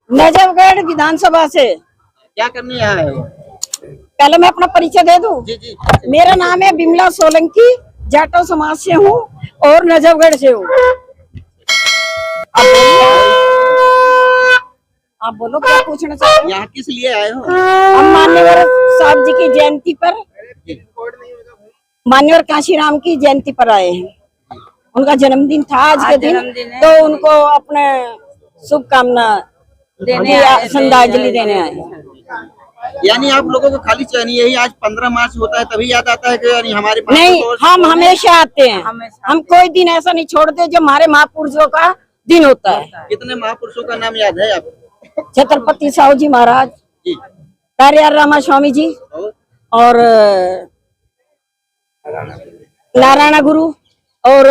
नजफगढ़ विधानसभा से। क्या करने आए हो? पहले मैं अपना परिचय दे दूं। जी जी। मेरा नाम है बिमला सोलंकी, जाटो समाज से हूँ और नजफगढ़ से हूँ। आप बोलो क्या पूछना चाहते हो? यहाँ किस लिए आए हो? हम मान्यवर साहब जी की जयंती पर, मान्यवर काशीराम की जयंती पर आए हैं। उनका जन्मदिन था आज के दिन, तो उनको अपने शुभकामना देने, श्रद्धांजलि देने आए। यानी आप लोगों को खाली चाहिए यही आज 15 मार्च होता है तभी याद आता है कि यानी हमारे पास नहीं, हम हमेशा आते हैं। हम कोई दिन ऐसा नहीं छोड़ते जो हमारे महापुरुषों का दिन होता है। कितने महापुरुषों का नाम याद है आपको? छत्रपति साहू जी महाराज, कार्यार रामा स्वामी जी और नारायण गुरु और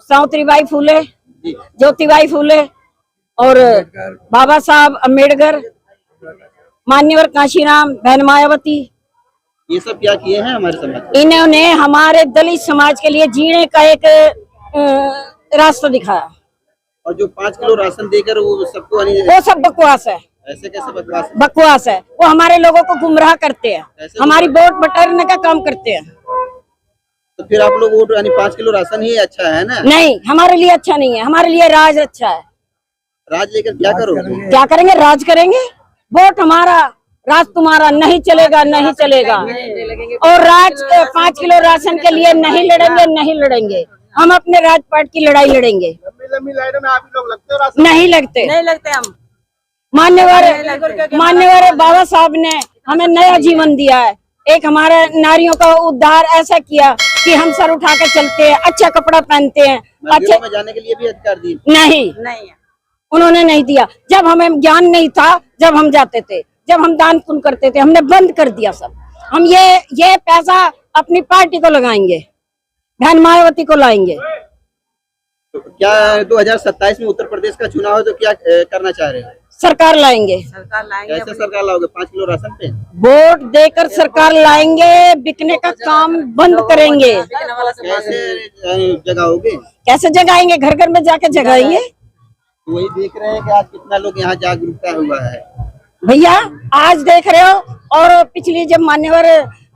सावित्रीबाई फूले, ज्योतिबाई फूले और बाबा साहब अम्बेडकर, मान्यवर काशीराम, बहन मायावती। ये सब क्या किए हैं हमारे समाज? इन्होंने हमारे दलित समाज के लिए जीने का एक रास्ता दिखाया। और जो 5 किलो राशन देकर वो सबको वो सब बकवास है। ऐसे कैसे बकवास? बकवास है। वो हमारे लोगों को गुमराह करते हैं, हमारी वोट बटोरने का काम करते हैं। तो फिर आप लोग वोट यानी 5 किलो राशन ही अच्छा है ना? नहीं, हमारे लिए अच्छा नहीं है। हमारे लिए राज अच्छा है। राज लेकर क्या करोगे? क्या करेंगे? राज करेंगे। वोट हमारा, राज तुम्हारा। नहीं चलेगा, नहीं चलेगा। और राज 5 किलो राशन के लिए नहीं लड़ेंगे, नहीं लड़ेंगे। हम अपने राजपाट की लड़ाई लड़ेंगे। लंबी लाइनों में आप लोग लगते हो? नहीं लगते हम। मान्यवर बाबा साहब ने हमें नया जीवन दिया है। एक हमारे नारियों का उद्धार ऐसा किया कि हम सर उठा के चलते हैं, अच्छा कपड़ा पहनते हैं, अच्छे में जाने के लिए भी अधिकार दिए? नहीं, उन्होंने नहीं दिया। जब हमें ज्ञान नहीं था, जब हम जाते थे, जब हम दान पुण्य करते थे, हमने बंद कर दिया सब। हम ये पैसा अपनी पार्टी को लगाएंगे, बहन मायावती को लाएंगे। तो क्या 2027 में उत्तर प्रदेश का चुनाव है तो क्या करना चाह रहे हो? सरकार लाएंगे। कैसे सरकार लाओगे? 5 किलो राशन पे वोट देकर सरकार लाएंगे। बिकने का काम बंद करेंगे। कैसे जगाओगे? कैसे जगाएंगे? घर घर में जाके जगाएंगे। वही देख रहे हैं कि आज कितना लोग यहाँ जागरूकता हुआ है भैया। आज देख रहे हो। और पिछली जब मान्यवर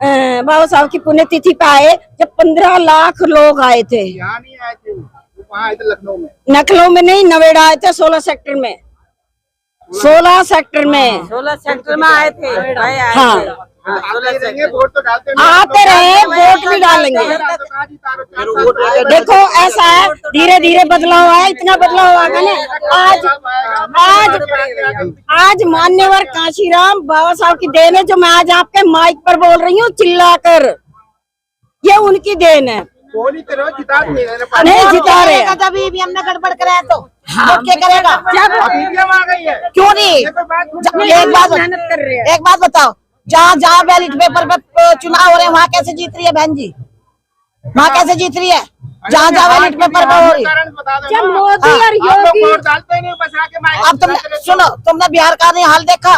बाबा साहब की पुण्यतिथि पे आए, जब 15 लाख लोग आए थे। यहाँ नहीं आए थे, वहाँ आए थे लखनऊ में। लखनऊ में नहीं, नवेड़ा आए थे। 16 सेक्टर में 16 सेक्टर में आए थे। हाँ, वोट तो डालते आते रहे, वोट भी डालेंगे। देखो ऐसा है, धीरे धीरे बदलाव आया। इतना बदलाव आएगा ना। आज मान्यवर काशीराम बाबा साहब की देन है, जो मैं आज आपके माइक पर बोल रही हूँ चिल्लाकर। ये उनकी देन है। नहीं जिता रहे। जब ईवीएम में गड़बड़ कराया तो क्या करेगा? क्यों नहीं? एक बात बताओ, जहाँ बैलेट पेपर पे चुनाव हो रहे हैं वहाँ कैसे जीत रही है बहन जी? वहाँ कैसे जीत रही है? जहाँ बैलेट पेपर पे हो रही है। मोदी और योगी। अब तुमने सुनो, तुमने बिहार का नहीं हाल देखा?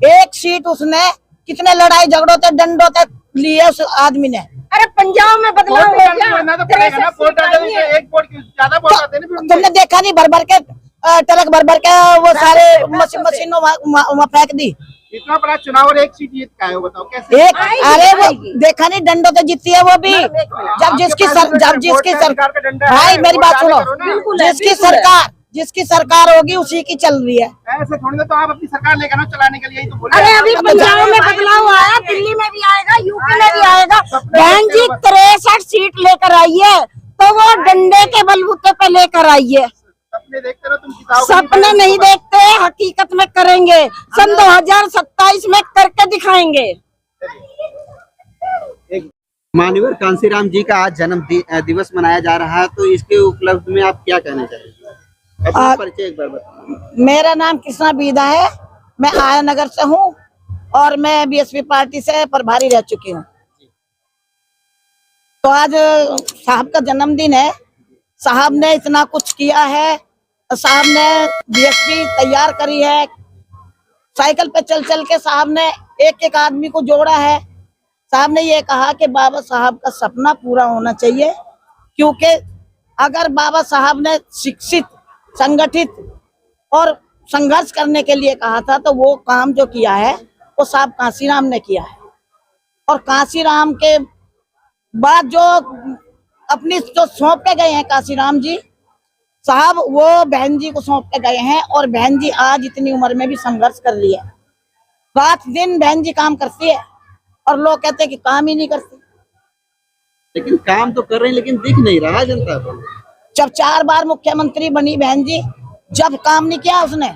एक सीट उसने कितने लड़ाई झगड़ों से डंडों से लिए उस आदमी ने। अरे पंजाब में बदलाव हो गया। तुमने देखा नहीं? भर के ट्रक भर के वो सारे मशीनों वहाँ फेंक दी। इतना बड़ा चुनाव और एक सीट जीत का है, बताओ कैसे? अरे वो देखा नहीं? डंडों से जीतती है वो भी। जब जिसकी सरकार भाई मेरी बात सुनो, जिसकी सरकार होगी उसी की चल रही है। ऐसे थोड़ी ना, तो आप अपनी सरकार लेकर ना चलाने के लिए ही तो बोले। अरे अभी पंजाब में बदलाव आया, दिल्ली में भी आएगा, यूपी में भी आएगा। बहन जी 63 सीट लेकर आई है, तो वो डंडे के बलबूते पे लेकर आई है। सपने देखते रहो तुम, सपने नहीं देखते, हकीकत में करेंगे। सन 2027 में करके दिखाएंगे। मान्यवर कांसीराम जी का आज जन्म दिवस मनाया जा रहा है, तो इसके उपलब्ध में आप क्या कहना चाहेंगे? अपना परिचय एक बार बताओ। मेरा नाम कृष्णा बीदा है, मैं आया नगर से हूँ और मैं बीएसपी पार्टी से प्रभारी रह चुकी हूँ। तो आज साहब का जन्मदिन है। साहब ने इतना कुछ किया है। साहब ने बीएसपी तैयार करी है। साइकिल पे चल चल के साहब ने एक एक आदमी को जोड़ा है। साहब ने ये कहा कि बाबा साहब का सपना पूरा होना चाहिए, क्योंकि अगर बाबा साहब ने शिक्षित, संगठित और संघर्ष करने के लिए कहा था, तो वो काम जो किया है वो साहब कांसीराम ने किया है। और कांसीराम के बाद जो अपनी जो सौंप के गए हैं कांसीराम जी साहब, वो बहन जी को सौंप के गए हैं। और बहन जी आज इतनी उम्र में भी संघर्ष कर रही है, रात दिन बहन जी काम करती है। और लोग कहते हैं कि काम ही नहीं करती। लेकिन काम तो कर रहे हैं, लेकिन दिख नहीं रहा जनता को। जब 4 बार मुख्यमंत्री बनी बहन जी, जब काम नहीं किया उसने,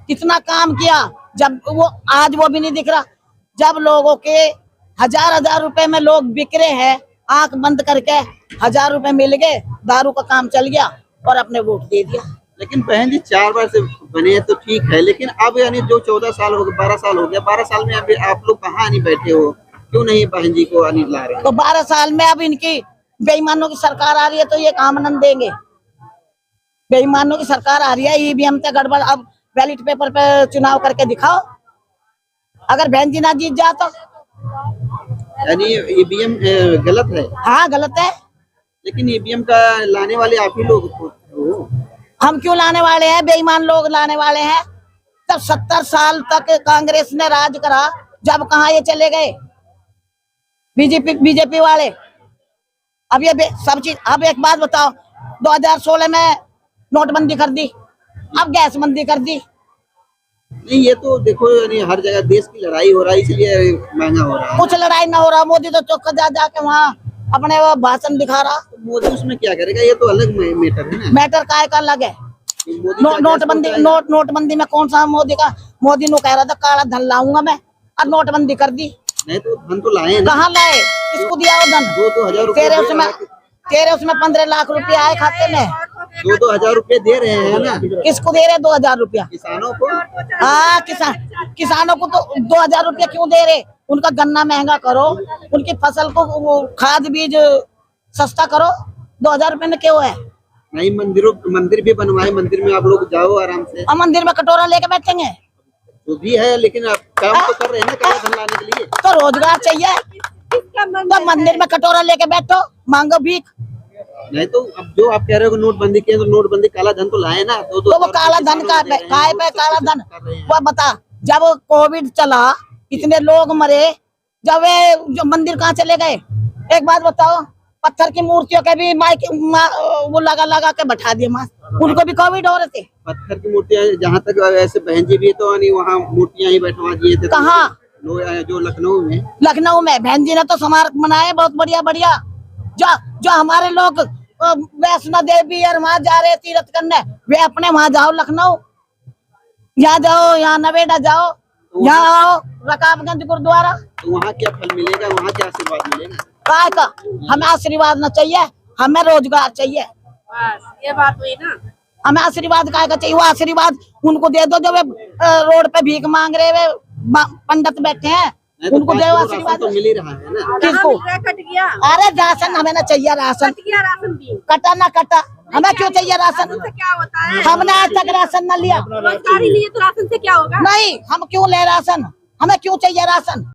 कितना काम किया, जब वो आज वो भी नहीं दिख रहा। जब लोगों के हजार रुपए में लोग बिक रहे हैं, आंख बंद करके 1000 रुपए मिल गए, दारू का काम चल गया और अपने वोट दे दिया। लेकिन बहन जी 4 बार से बने हैं तो ठीक है, लेकिन अब यानी जो 14 साल हो गए, 12 साल हो गया, 12 साल में अभी आप लोग कहाँ नहीं बैठे हो, क्यों नहीं बहन जी को आने ला रहे हैं? तो 12 साल में अब इनकी बेईमानों की सरकार आ रही है, तो ये काम न देंगे। बेईमानों की सरकार आ रही है, ईवीएम से गड़बड़। अब बैलेट पेपर पे चुनाव करके दिखाओ, अगर बहन जी ना जीत जा तो। यानी ईवीएम गलत है? हाँ गलत है। लेकिन ईवीएम का लाने वाले आप ही लोग हो। हम क्यों लाने वाले हैं? बेईमान लोग लाने वाले हैं। तब 70 साल तक कांग्रेस ने राज करा, जब कहाँ ये चले गए बीजेपी वाले। अब ये सब चीज। अब एक बात बताओ, 2016 में नोटबंदी कर दी, अब गैस बंदी कर दी। नहीं, ये तो देखो यानी हर जगह देश की लड़ाई हो रहा है, इसलिए महंगा हो रहा है। कुछ लड़ाई ना हो रहा, मोदी तो चौक जा जाके वहाँ अपने वो भाषण दिखा रहा। मोदी उसमें क्या करेगा, ये तो अलग मैटर है ना। मैटर काय का अलग है। नोटबंदी में कौन सा मोदी ने कह रहा था काला धन लाऊंगा मैं, और नोटबंदी कर दी। नहीं तो धन तो लाए ना। कहाँ लाए? किसको दिया वो धन? 2-2 हजार तेरे उसमें 15 लाख रुपया आए खाते में। 2-2 हजार रुपए दे रहे हैं ना। किसको दे रहे 2000 रुपया? किसानों को। हाँ किसानों को तो 2000 रुपया क्यों दे रहे? उनका गन्ना महंगा करो, उनकी फसल को खाद बीज सस्ता करो। 2000 रुपये में क्यों है? नहीं, मंदिर भी बनवाए, मंदिर में आप लोग जाओ आराम से। और मंदिर में कटोरा लेके बैठेंगे जो भी है, लेकिन आप काम तो कर रहे हैं ना काला धन लाने के लिए। तो रोजगार चाहिए, तो मंदिर में कटोरा लेके बैठो, मांगो भीख। नहीं तो अब जो आप कह रहे हो नोटबंदी की है, तो नोटबंदी काला धन तो लाए ना। तो वो काला धन का काय पे काला धन? वो बता, जब कोविड चला इतने लोग मरे, जब जो मंदिर कहाँ चले गए? एक बात बताओ, पत्थर की मूर्तियों के भी वो लगा के बैठा दिए माँ, उनको भी कोविड हो रहे थे। पत्थर की मूर्तियां, जहाँ तक ऐसे बहन जी भी तो वहाँ मूर्तियां ही बैठवा दिए थे। कहाँ? जो लखनऊ में बहन जी ने तो स्मारक बनाए बहुत बढ़िया बढ़िया। जो हमारे लोग वैष्णो देवी और वहाँ जा रहे तीर्थ करने, वे अपने वहाँ जाओ, लखनऊ यहाँ जाओ, यहाँ नवेदा जाओ, यहाँ आओ रकाबगंज गुरुद्वारा। तो वहाँ क्या फल मिलेगा, वहाँ क्या आशीर्वाद मिलेगा? काय का? हमें आशीर्वाद न चाहिए, हमें रोजगार चाहिए। बस ये बात हुई ना। हमें आशीर्वाद काय का चाहिए? वो आशीर्वाद उनको दे दो जो वे रोड पे भीख मांग रहे, वे पंडित बैठे हैं, उनको दो आशीर्वाद। तो मिल ही रहा है ना। किसको? कट गया। अरे राशन हमें ना चाहिए, राशन राशन भी कटा ना कटा, हमें क्यों चाहिए राशन? से क्या होता है? हमने आज तक राशन न लिया। रोजगार ही नहीं है तो राशन से क्या होगा? नहीं, हम क्यों ले राशन? हमें क्यों चाहिए राशन?